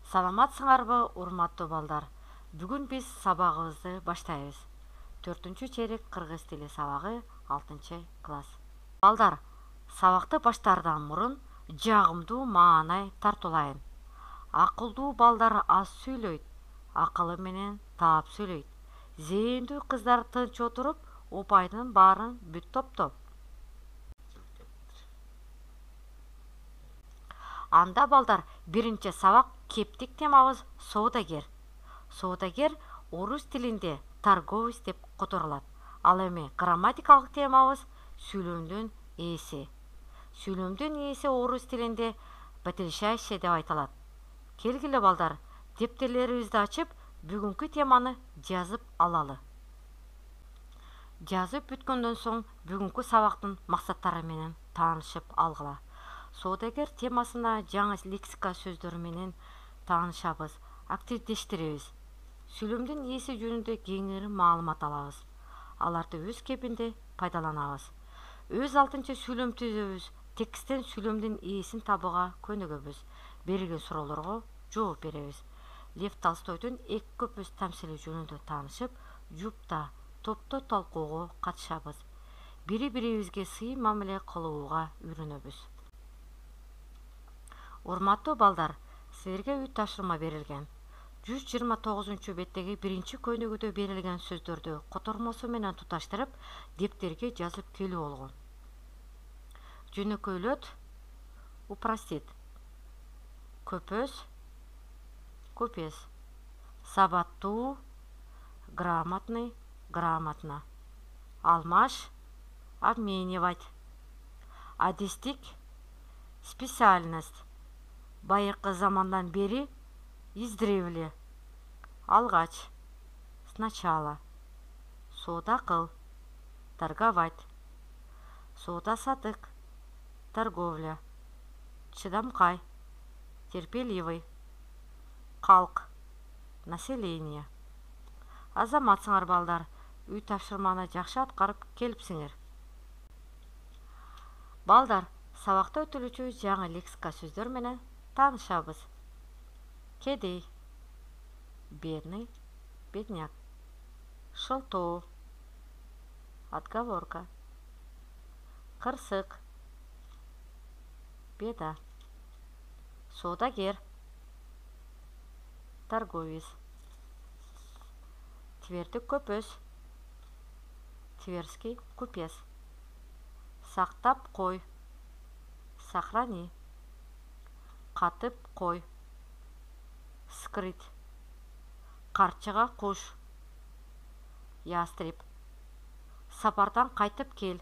Саламатсыңарбы, урматтуу балдар. Бүгүн биз сабагыбызды баштайбыз. 4-черек кыргыз тили сабагы 6-класс. Балдар, сабакты баштаардан мурун жагымдуу маанай тартуулайын. Акылдуу балдар аз сүйлөйт, акылы менен таап сүйлөйт. Зээндүү кыздар тынч отуруп, упайдын баарын бүт топтоп. Анда балдар, биринчи сабак кептик темабыз соодагер. Соодагер орус тилинде торговец деп которулат. Ал эми грамматикалык темабыз сүйлөмдүн ээси. Сүйлөмдүн ээси орус тилинде потрясающе деп айтылат. Келгиле балдар, дептерлерибизди ачып, бүгүнкү теманы жазып алалы. Жазып бүткөндөн соң бүгүнкү сабактын максаттары менен таанышып алгыла. Соодагер темасына жаңы лексика сөздөрү менен таанышабыз, активдештиребиз. Сүйлөмдүн ээси жөнүндө кеңири маалымат алабыз. Аларды өз кепинде пайдаланабыз. Өз алтынча сүйлөм түзөбүз. Тексттен сүйлөмдүн ээсин табууга көнүгөбүз. Берилген суроолорго жооп беребиз. Лев Толстойдун Эки көпөс тамсили жөнүндө таанышып, жупта, топто талкуого катышабыз. Бири-бирибизге сый мамиле кылууга үйрөнөбүз. Урматтуу балдар, силерге үй тапшырма берилген. 129-беттеги биринчи көнүгүүдө берилген сөздөрдү котормосу менен туташтырып, дептерге жазып келүү болгон. Жөнөкөйлөт, упростит. Көпөс, купес. Сабаттуу, грамотный, грамотно. Алмаш, обменивать. Адистик, специальность. Байыркы замандан бери издревле. Алгач, сначала. Соода кыл, торговать. Соода сатык, торговля. Чыдамкай, терпеливый. Калк, население. Азаматсыңар балдар, үй тапшырманы жакшы аткарып келипсиңер. Балдар, сабакта өтүлүүчү жаңы лексика сөздөр менен таанышабыз. Кедей, бедный, бедняк. Шылтоо, отговорка. Кырсык, беда. Соодагер, торговец. Твердик көпөс, тверский купец. Сактап кой, сохрани. Катып кой, скрыть. Карчыга куш, ястреб. Сапардан кайтып кел,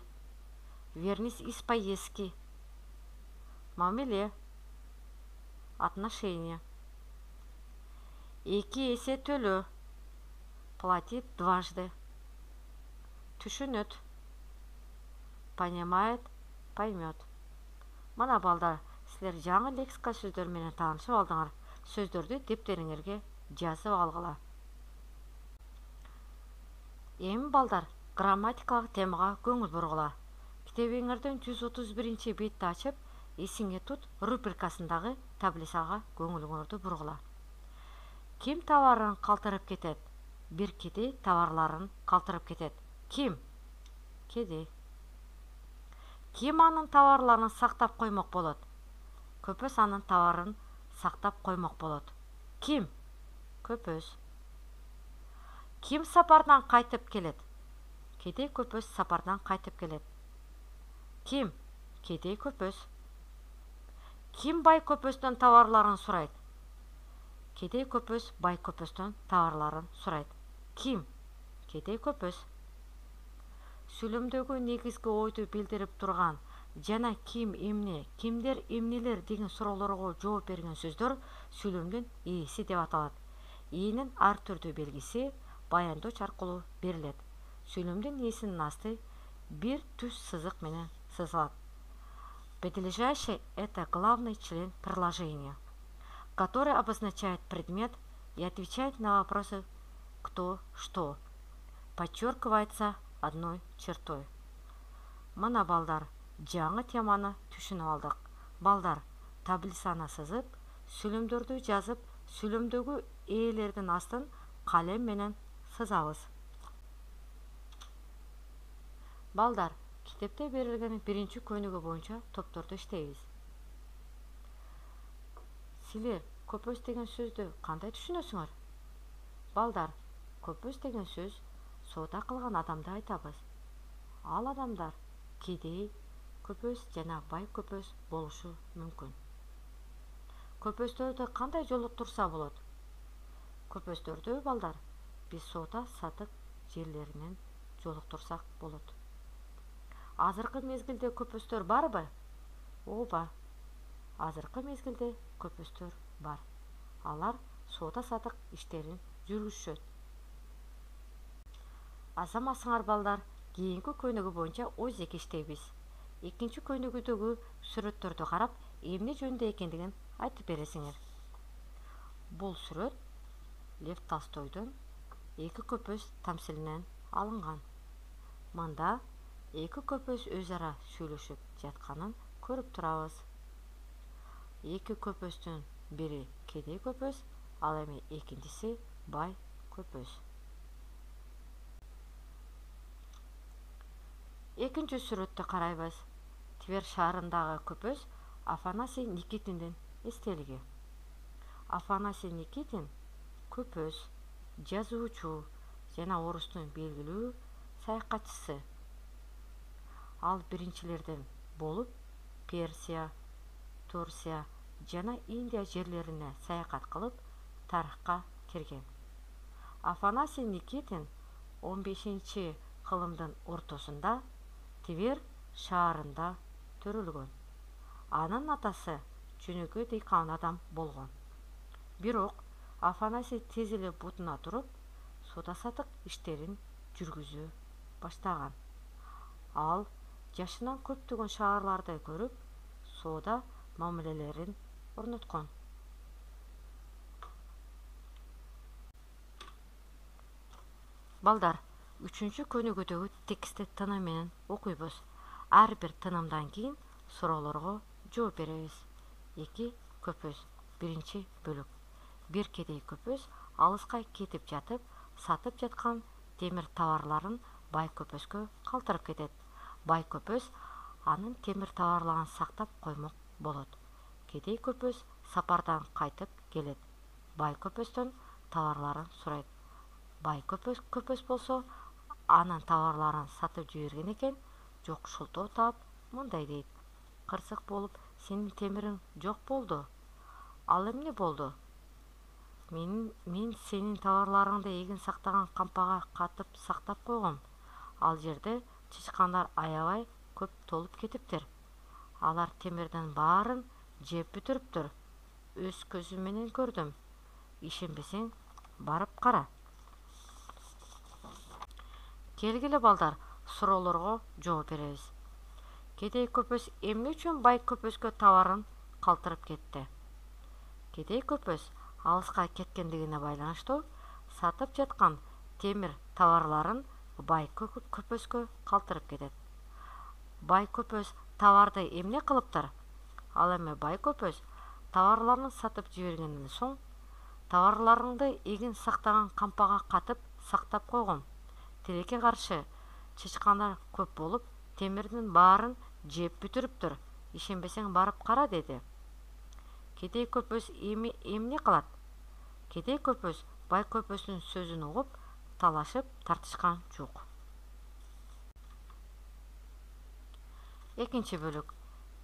вернись из поездки. Мамиле, отношения. Эки эсе төлөө, платит дважды. Түшүнөт, понимает, поймет. Мына балдар, силер жаңы лексика сөздөр менен таанышып алдыңар. Сөздөрдү дептериңерге жазып алгыла. Эми балдар, грамматикалык темага көңүл бургула. Китебиңерден 131 бетти ачып, эсиңе тут рубрикасындагы таблицага көңүлүңөрдү бургула. Ким товарын калтырып кетет? Бир кедей товарларын калтырып кетет. Ким? Кедей. Ким анын товарларын сактап коймок болот? Көпөс анын товарын сактап коймок болот. Ким? Көпөс. Ким сапардан кайтып келет? Кедей көпөс сапардан кайтып келет. Ким? Кедей көпөс. Ким бай көпөстөн товарларын сурайт? Кедей көпөс бай көпөстөн товарларын сурайт. Ким? Кедей көпөс. Сүйлөмдөгү негизги ойду билдирип турган жана ким эмне, кимдер эмнелер деген суроолорго жооп берген сөздөр сүйлөмдүн ээси деп аталат. Ээнин ар түрдүү белгиси баяндооч аркылуу берилет. Сүйлөмдүн ээсинин асты бир түз сызык менен сызылат. Подлежащий – это главный член предложения, который обозначает предмет и отвечает на вопросы «кто», «что». Подчеркивается одной чертой. Мына балдар, жаңы теманы түшүнүп алдык. Балдар, таблицаны сызып, сүйлөмдөрдү жазып, сүйлөмдөгү ээлердин астын калем менен сызабыз. Балдар, китепте берилген биринчи көнүгүү боюнча топторду иштейбиз. Силер көпөс деген сөздү кандай түшүнөсүңөр? Балдар, көпөс деген сөз соода кылган адамды айтабыз. Ал адамдар кедей көпөс жана бай көпөс болушу мүмкүн. Көпөстөрдү кандай жолуктурса болот? Көпөстөрдү балдар биз соода сатык жерлеринен жолуктурсак болот. Азыркы мезгилде көпөстөр барбы? Ооба. Азыркы мезгилде көпөстөр бар. Алар соода сатык иштерин жүргүзүшөт. Азаматсыңар балдар, кийинки көнүгүү боюнча ойзеки иштейбиз. Экинчи көнүгүүдөгү сүрөттөрдү карап, эмне жөнүндө экендигин айтып бересиңер. Бул сүрөт Лев Толстойдун Эки көпөс тамсилинен алынган. Мында эки көпөс өз ара сүйлөшүп жатканын көрүп турабыз. Эки көпөстүн бири кедей көпөс, ал эми экинчиси бай көпөс. Экинчи сүрөттү карайбыз. Твер шаарындагы көпөс Афанасий Никитиндин эстелиги. Афанасий Никитин көпөс, жазуучу жана орустун белгилүү саякатчысы. Ал биринчилерден болуп Персия, Турция жана Индия жерлерине саякат кылып, тарыхка кирген. Афанасий Никитин 15-кылымдын ортосунда Твер шаарында төрөлгөн. Анын атасы жөнөкөй дыйкан адам болгон. Бирок Афанасий тез эле бутуна туруп, соода сатык иштерин жүргүзө баштаган. Ал жашынан көптөгөн шаарларды көрүп, соода мамилелерин орноткон. Балдар, үчүнчү көнүгүүдөгү текстти тыным менен окуйбуз. Ар бир тынымдан кийин суроолорго жооп беребиз. Эки көпөс. Биринчи бөлүк. Бир кедей көпөс алыска кетип жатып, сатып жаткан темир товарларын бай көпөскө калтырып кетет. Бай көпөс анын темир товарларын сактап коймок болот. Кедей көпөс сапардан кайтып келет. Бай көпөстөн товарларын сурайт. Бай көпөс болсо анын товарларын сатып жиберген экен, жок шултоо таап мындай дейт: кырсык болуп, сенин темириң жок болду. Ал эмне болду? Мен сенин товарларыңды эгин сактаган кампага катып сактап койгом. Ал жерде чычкандар аябай көп толуп кетиптир. Алар темирдин баарын жеп бүтүрүптүр. Өз көзүм менен көрдүм. Ишенбесең, барып кара. Келгиле балдар, суроолорго жооп беребиз. Кедей көпөс эмне үчүн бай көпөскө товарын калтырып кетти? Кедей көпөс алыска кеткендигине байланыштуу сатып жаткан темир товарларын бай көпөскө калтырып кетет. Бай көпөс товарды эмне кылыптыр? Ал эми бай көпөс товарларын сатып жибергенден соң, товарларыңды эгин сактаган кампага катып сактап койгом. Тилекке каршы чычкандар көп болуп, темирдин баарын жеп бүтүрүптүр. Ишенбесең, барып кара, деди. Кедей көпөс эмне кылат? Кедей көпөс бай көпөстүн сөзүн угуп, талашып тартышкан жок. Экинчи бөлүк.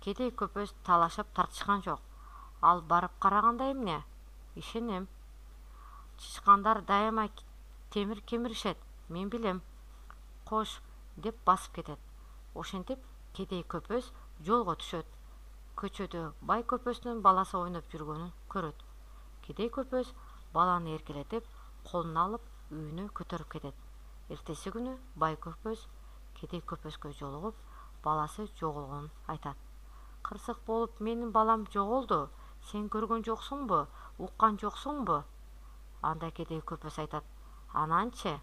Кедей көпөс талашып тартышкан жок. Ал барып караганда эмне? Ишенем. Чычкандар дайыма темир кемиришет, мен билем. Кош, деп басып кетет. Ошентип кедей көпөс жолго түшөт. Көчөдө бай көпөстүн баласы ойноп жүргөнүн көрөт. Кедей көпөс баланы эркелетип, колуна алып, үйүнө көтөрүп кетет. Эртеси күнү бай көпөс кедей көпөскө жолугуп, баласы жоголгонун айтат. Кырсык болуп, менин балам жоголду. Сен көргөн жоксуңбу? Уккан жоксуңбу? Анда кедей көпөс айтат: ананчы,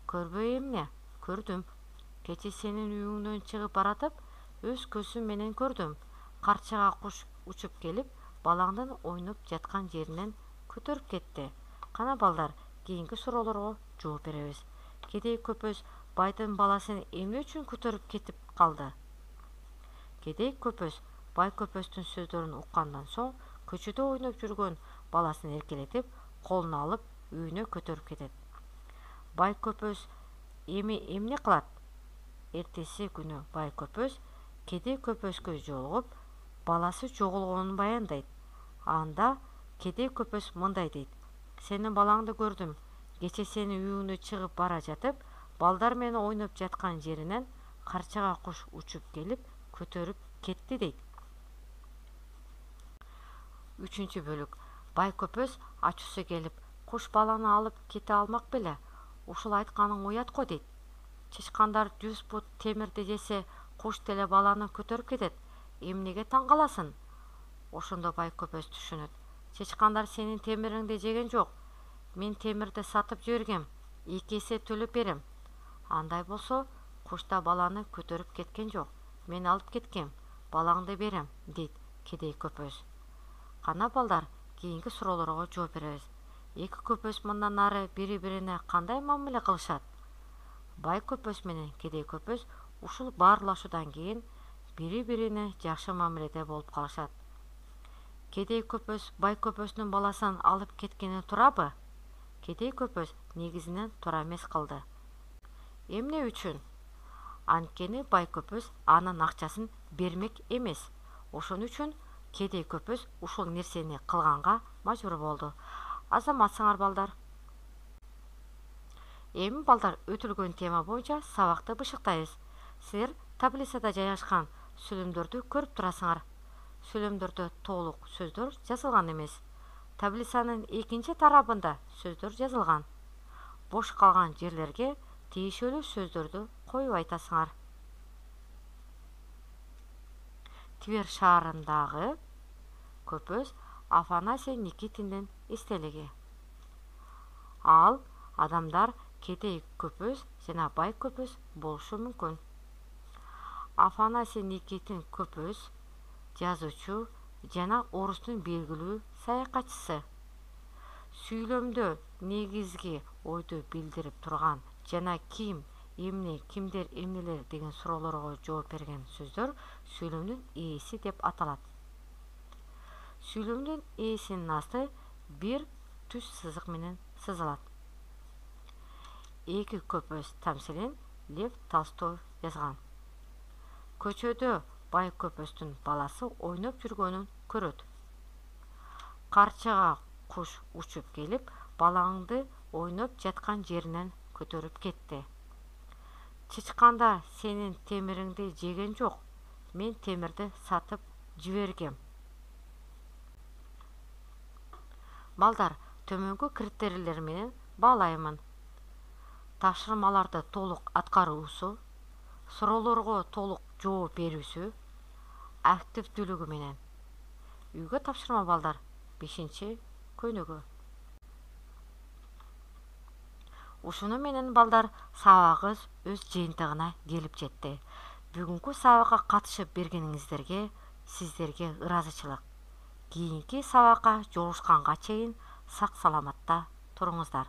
көрбөй эмне? Көрдүм. Кечээ сенин үйүңдөн чыгып баратып, өз көзүм менен көрдүм. Карчыга куш учуп келип, балаңдын ойноп жаткан жеринен көтөрүп кетти. Кана балдар, кийинки суроолорго жооп беребиз. Кедей көпөз байдын баласын эмне үчүн көтөрүп кетип калды? Кедей көпөз бай көпөздүн сөздөрүн уккандан соң көчөдө ойноп жүргөн баласын эркелетип, колуна алып үйүнө көтөрүп кетет. Бай көпөз эми эмне кылат? Эртеси күнү бай көпөз кедей көпөзгө жолугуп, баласы жоголгонун баяндайт. Анда кедей көпөз мындай дейт: "Сенин балаңды көрдүм. Кече сенин үйүңө чыгып бара жатып, балдар менен ойноп жаткан жеринен карчага куш учуп келип көтөрүп кетти" дейт. 3-бөлүк. Бай көпөз ачуусу келип, куш баланы алып кете алмак беле? Ушул айтканың уят го дейт. Чычкандар 100 пут темирди жесе, куш деле баланы көтөрүп кетет. Эмнеге таң каласың? Ошондо бай көпөз түшүнөт. Чычкандар сенин темириңди жеген жок. Мен темирди сатып жибергем, 2 эсе төлөп берем. Андай болсо, куш да баланы көтөрүп кеткен жок. Мен алып кеткем, балаңды берем, дейт кедей көпөз. Кана балдар, кийинки суроолорго жооп беребиз. Эки көпөз мындан ары бири-бирине кандай мамиле кылышат? Бай көпөз менен кедей көпөз ушул баарлашуудан кийин бири-бирине жакшы мамиледе болуп калышат. Кедей көпөз бай көпөздүн баласын алып кеткени турабы? Кедей көпөз негизинен туура эмес кылды. Эмне үчүн? Анткени бай көпөз анын акчасын бермек эмес. Ошон үчүн кедей көпөз ушул нерсени кылганга мажбур болду. Азаматсыңар балдар. Эми балдар, өтүлгөн тема боюнча сабакты бышыктайбыз. Силер таблицада жайгашкан сүйлөмдөрдү көрүп турасыңар. Сүйлөмдөрдө толук сөздөр жазылган эмес. Таблицанын экинчи тарабында сөздөр жазылган. Бош калган жерлерге тийишелүү сөздөрдү коюп айтасыңар. Твер шаарындагы көпөз Афанасий Никитиндин эстелиги. Ал адамдар кедей көпөз жана бай көпөз болушу мүмкүн. Афанасий Никитин көпөз жазуучу жана орустун белгилүү саякатчысы. Сүйлөмдө негизги ойду билдирип турган жана ким, эмне, кимдер, эмнелер деген суроолорго жооп берген сөздөр сүйлөмдүн ээси деп аталат. Сүйлөмдүн ээсинин асты бир түз сызык менен сызылат. Эки көпөз тамсилин Лев Толстой жазган. Көчөдө бай көпөздүн баласы ойноп жүргөнүн көрөт. Карчага куш учуп келип, балаңды ойноп жаткан жеринен көтөрүп кетти. Чычкандар сенин темириңди жеген жок. Мен темирди сатып жибергем. Балдар, төмөнкү критерийлер менен баалаймын. Тапшырмаларды толук аткаруусу, суроолорго толук жооп берүүсү, активдүүлүгү менен. Үйгө тапшырма балдар, 5-көнүгү. Ушуну менен балдар, сабагыбыз өз жыйынтыгына келип жетти. Бүгүнкү сабакка катышып бергениңиздерге сиздерге ыраазычылык. Кийинки сабакка жолугушканга чейин сак саламатта туруңуздар.